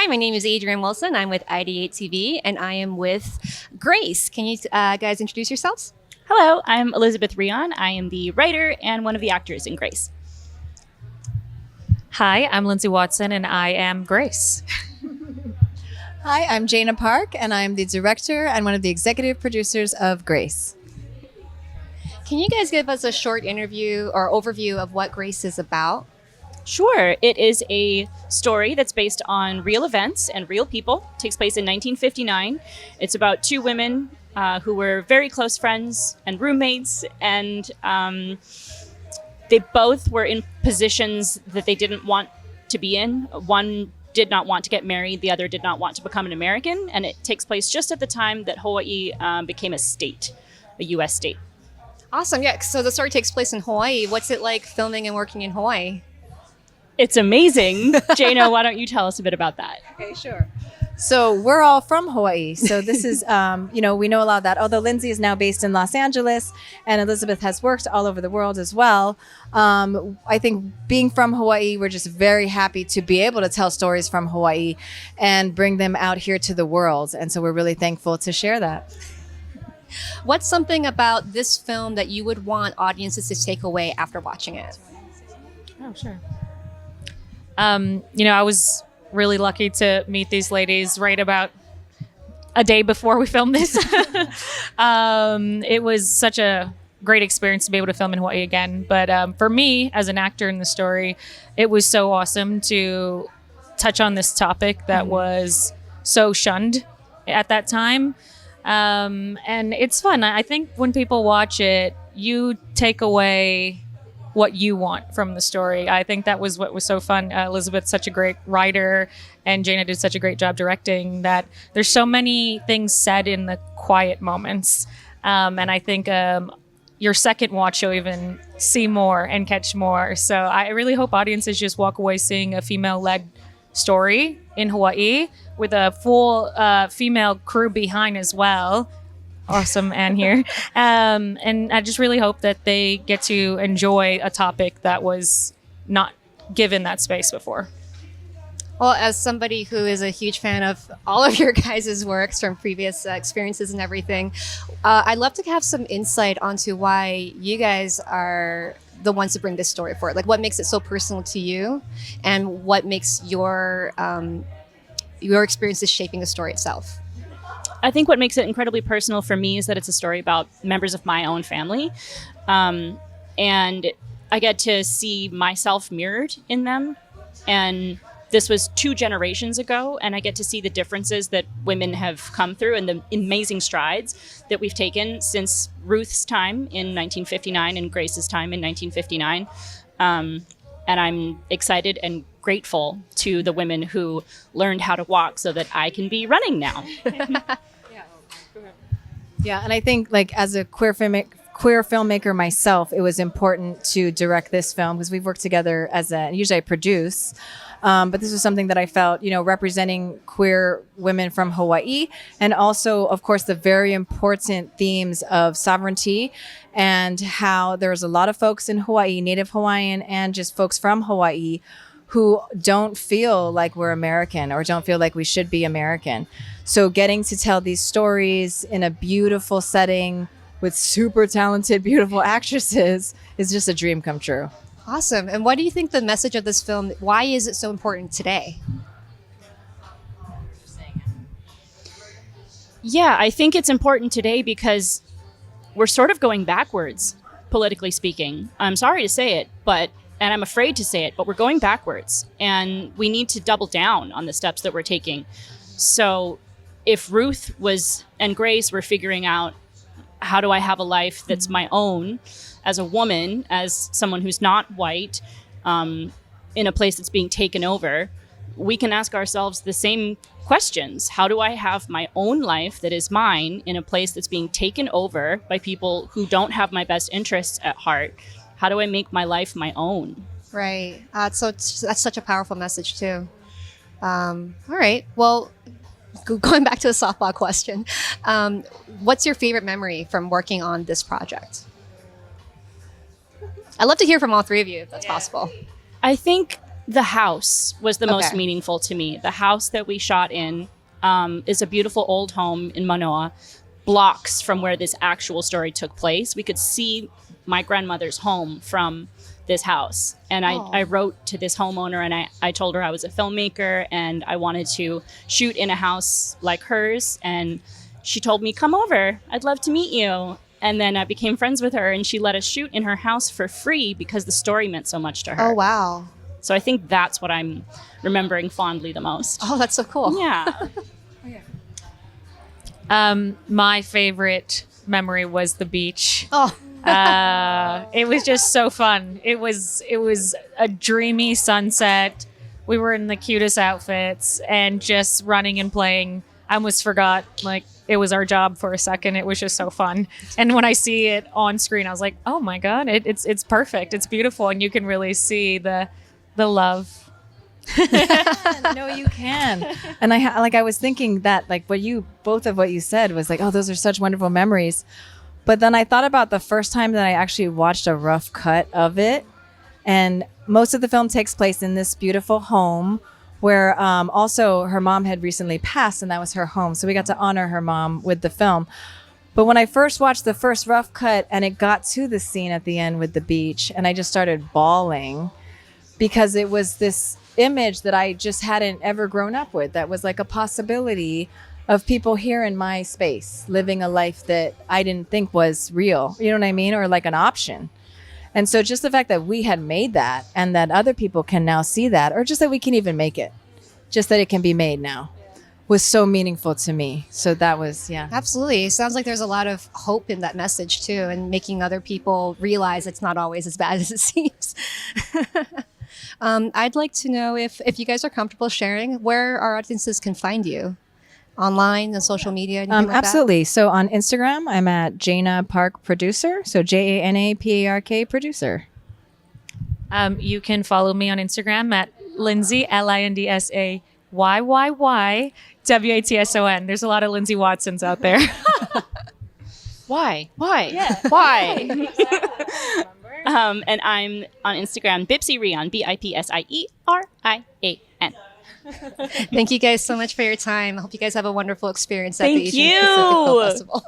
Hi, my name is Adrienne Wilson. I'm with IdeateTV, and I am with Grace. Can you guys introduce yourselves? Hello, I'm Elizabeth Rian. I am the writer and one of the actors in Grace. Hi, I'm Lindsay Watson, and I am Grace. Hi, I'm Jana Park, and I'm the director and one of the executive producers of Grace. Can you guys give us a short interview or overview of what Grace is about? Sure, it is a story that's based on real events and real people. It takes place in 1959. It's about two women who were very close friends and roommates, and they both were in positions that they didn't want to be in. One did not want to get married, the other did not want to become an American, and it takes place just at the time that Hawaii became a state, a U.S. state. Awesome, yeah. So the story takes place in Hawaii. What's it like filming and working in Hawaii? It's amazing. Jana, why don't you tell us a bit about that? Okay, sure. So we're all from Hawaii. So this is, we know a lot of that. Although Lindsay is now based in Los Angeles and Elizabeth has worked all over the world as well. I think being from Hawaii, we're just very happy to be able to tell stories from Hawaii and bring them out here to the world. And so we're really thankful to share that. What's something about this film that you would want audiences to take away after watching it? Oh, sure. I was really lucky to meet these ladies right about a day before we filmed this. It was such a great experience to be able to film in Hawaii again. But for me, as an actor in the story, it was so awesome to touch on this topic that was so shunned at that time. And it's fun. I think when people watch it, you take away what you want from the story. I think that was what was so fun. Elizabeth's such a great writer, and Jana did such a great job directing, that there's so many things said in the quiet moments. And I think your second watch, you'll even see more and catch more. So I really hope audiences just walk away seeing a female-led story in Hawaii with a full female crew behind as well. Awesome, Anne here. And I just really hope that they get to enjoy a topic that was not given that space before. Well, as somebody who is a huge fan of all of your guys' works from previous experiences and everything, I'd love to have some insight onto why you guys are the ones to bring this story forward. Like, what makes it so personal to you, and what makes your experiences shaping the story itself? I think what makes it incredibly personal for me is that it's a story about members of my own family. And I get to see myself mirrored in them. And this was 2 generations ago, and I get to see the differences that women have come through and the amazing strides that we've taken since Ruth's time in 1959 and Grace's time in 1959. And I'm excited and grateful to the women who learned how to walk so that I can be running now. Yeah, and I think, like, as a queer filmmaker myself, it was important to direct this film because we've worked together usually I produce. But this was something that I felt, representing queer women from Hawaii, and also, of course, the very important themes of sovereignty and how there's a lot of folks in Hawaii, Native Hawaiian and just folks from Hawaii, who don't feel like we're American or don't feel like we should be American. So getting to tell these stories in a beautiful setting with super talented, beautiful actresses is just a dream come true. Awesome. And what do you think the message of this film, why is it so important today? Yeah, I think it's important today because we're sort of going backwards, politically speaking. I'm sorry to say it, and I'm afraid to say it, but we're going backwards, and we need to double down on the steps that we're taking. So if Ruth and Grace were figuring out, how do I have a life that's my own as a woman, as someone who's not white, in a place that's being taken over, we can ask ourselves the same questions. How do I have my own life that is mine in a place that's being taken over by people who don't have my best interests at heart? How do I make my life my own? Right. So that's such a powerful message too. All right. Well, going back to the softball question, what's your favorite memory from working on this project? I'd love to hear from all 3 of you if that's possible. I think The house was the most Okay. meaningful to me. The house that we shot in is a beautiful old home in Manoa, blocks from where this actual story took place. We could see my grandmother's home from this house. And I wrote to this homeowner, and I told her I was a filmmaker and I wanted to shoot in a house like hers. And she told me, come over, I'd love to meet you. And then I became friends with her, and she let us shoot in her house for free because the story meant so much to her. Oh, wow. So I think that's what I'm remembering fondly the most. Oh, that's so cool. Yeah. My favorite memory was the beach. Oh, It was just so fun. It was a dreamy sunset. We were in the cutest outfits and just running and playing. I almost forgot like it was our job for a second. It was just so fun. And when I see it on screen, I was like, oh my God, it's perfect. It's beautiful. And you can really see the love. No, you can. And I was thinking that like both of what you said was like, oh, those are such wonderful memories. But then I thought about the first time that I actually watched a rough cut of it. And most of the film takes place in this beautiful home where also her mom had recently passed, and that was her home. So we got to honor her mom with the film. But when I first watched the first rough cut and it got to the scene at the end with the beach, and I just started bawling because it was this image that I just hadn't ever grown up with. That was like a possibility of people here in my space living a life that I didn't think was real. You know what I mean? Or like an option. And so just the fact that we had made that and that other people can now see that, or just that we can even make it, just that it can be made now, was so meaningful to me. So that was, yeah. absolutely. Sounds like there's a lot of hope in that message too, and making other people realize it's not always as bad as it seems. I'd like to know if you guys are comfortable sharing where our audiences can find you. Online and social media? Anything like Absolutely. So on Instagram, I'm at Jana Park Producer. So JanaPark Producer. You can follow me on Instagram at Lindsay, LindsayWatson. There's a lot of Lindsay Watsons out there. Why? Why? And I'm on Instagram, Bipsy Rian, BIPSIERIAN. Thank you guys so much for your time. I hope you guys have a wonderful experience at Thank the Asian you. Pacific Film Festival.